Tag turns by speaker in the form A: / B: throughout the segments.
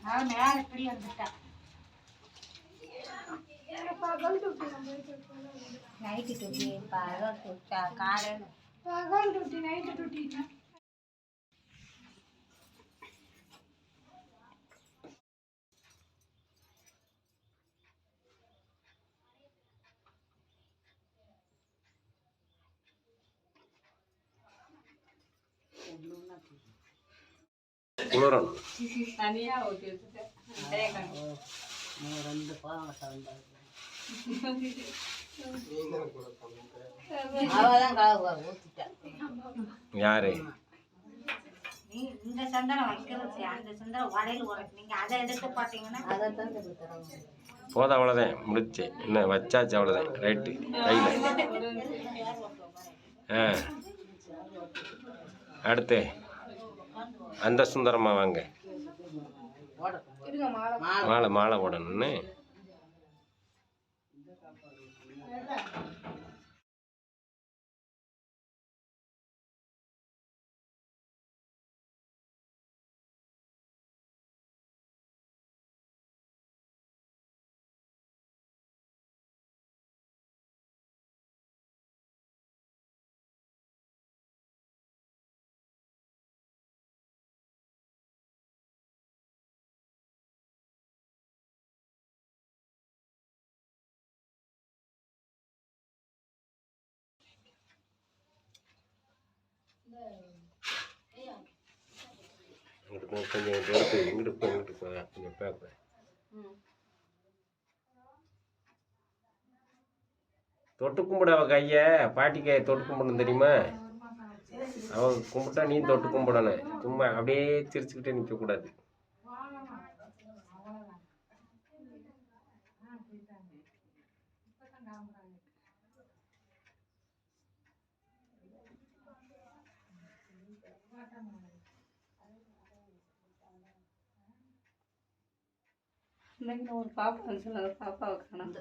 A: Night duty பகல் டூட்டா காலையில்
B: பகல் டூட்டி நைட்டு டூட்டின்னா
A: தனியாக ஊற்றி வச்சுட்டேன்.
C: யாரு
A: இந்த சந்தனம் வைக்கிறது அந்த சந்தனம் வடையில் உடைச்சு நீங்கள் அதை எடுத்து பார்த்தீங்கன்னா அதை தான்
C: போதும், அவ்வளோதான் முடிச்சு. என்ன வச்சாச்சு, அவ்வளோதான். ரைட்டு கையில். அடுத்து அந்த சுந்தரமா வாங்க. மாலை மாலை போடணும்னு கொஞ்சம் எடுத்து இங்கிட்டு கொஞ்சம் பேப்பேன். தொட்டு கும்பிடு அவ கையை, பாட்டி கையை தொட்டு கும்பிடணும் தெரியுமா? அவ கும்பிட்டா நீ தொட்டு கும்பிடணும். சும்மா அப்படியே சிரிச்சுக்கிட்டே நிற்கக்கூடாது.
A: இன்னைக்கு ஒரு பாப்பா சொல்லுங்க, பாப்பாவை காணும்.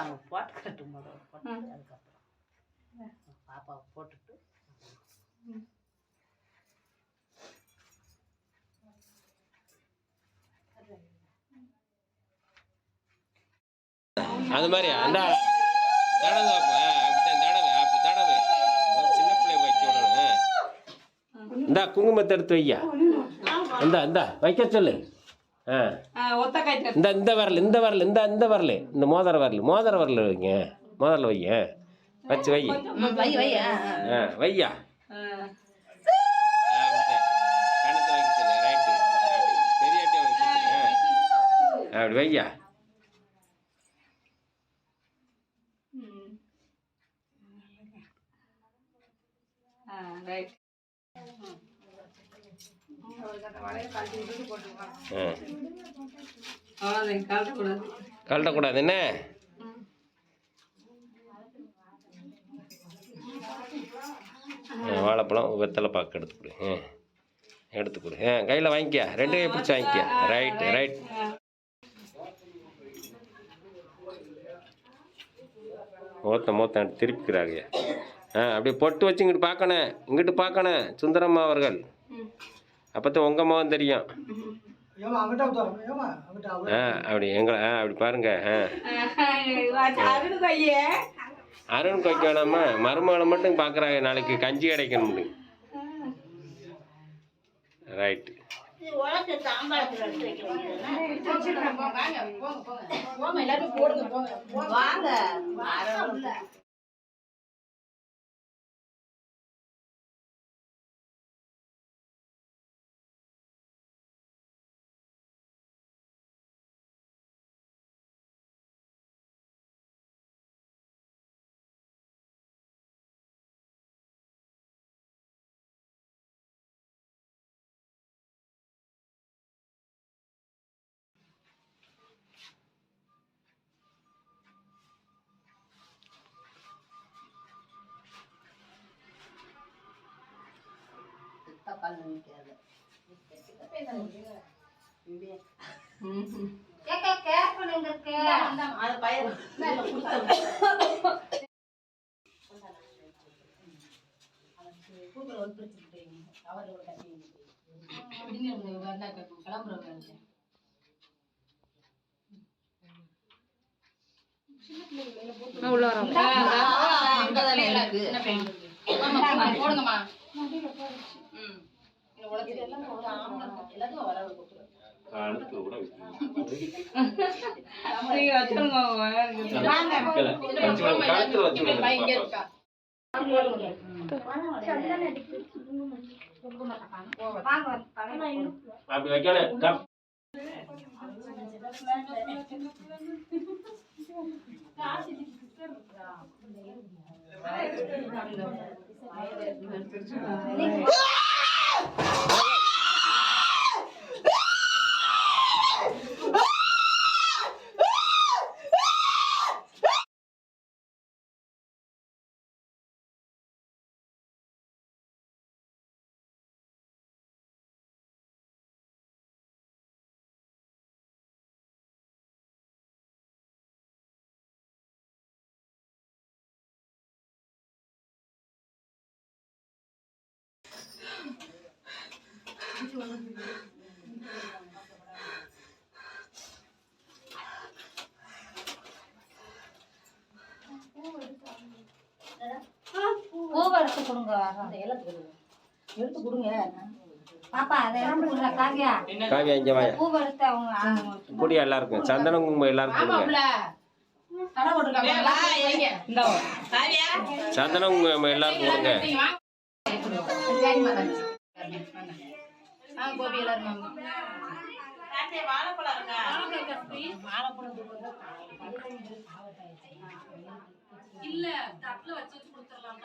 D: அவங்க போட்டு கட்டும் போது அதுக்கப்புறம் பாப்பாவை போட்டுட்டு
C: அது மாதிரி அந்த தடவை அப்படி தடவை சின்ன பிள்ளை வைக்க விடணும். இந்தா குங்குமத்தை எடுத்து வையா. இந்த வைக்க சொல்லு. இந்த வரல இந்த மோதிர வரல வைங்க. மோதிரில் வைங்க. வச்சு வை வையா. கணத்தை வைக்க சொல்லு. ரைட்டு பெரியாட்டே வைக்க சொல்லு. அப்படி வையா.
A: ரைட்.
C: கழட்டக்கூடாது. என்ன வாழைப்பழம் வெத்தலை பாக்கு எடுத்துக்கொடு. கையில் வாங்கிக்க. ரெண்டு கை பிடிச்சி வாங்கிக்க. ரைட். மூத்த திருப்பிக்கிறாங்க. அப்படியே பொட்டு வச்சு இங்கிட்டு பார்க்கணும் சுந்தரம்மா அவர்கள். அப்போதான் உங்கள் முகம் தெரியும். அப்படி எங்களை அப்படி பாருங்க. அருண் கொய்க்க வேணாமா? மருமகளை மட்டும் பார்க்குறாங்க. நாளைக்கு கஞ்சி கிடைக்கணும். ரைட்டு.
E: உள்ள வரோம்.
D: அங்கதானே இருக்கு.
E: போடுங்கம்மா.
B: நடுவுல போடுச்சு.
D: எல்லாத்துக்கும் வர கொடுத்துரு.
C: அடுத்து கூட
E: நீங்க வச்சிருங்க.
C: கழுத்துல வச்சுருங்க.
E: இங்க இருக்கா.
C: அப்படி வைக்கணும்.
A: பூவை எடுத்து கொடுங்க.
D: எடுத்து கொடுங்க.
A: பாப்பா அதை எடுத்து கொடுங்க. காவியா
C: காவியா இங்க வாயா.
A: பூவை எடுத்து அவங்க
C: குடி எல்லாருக்கும் சந்தனம் குங்குமம் எல்லாருக்கும் கொடுங்க.
E: கடை போட்டுருக்காங்க. இந்த
D: காவியா
C: சந்தனம் குங்குமம் எல்லாருக்கும் கொடுங்க.
E: கோபி எல்லாரும்
D: வாழைப்பழம் இருக்கா?
E: இல்ல தட்டுல வச்சு கொடுத்துடலாம்.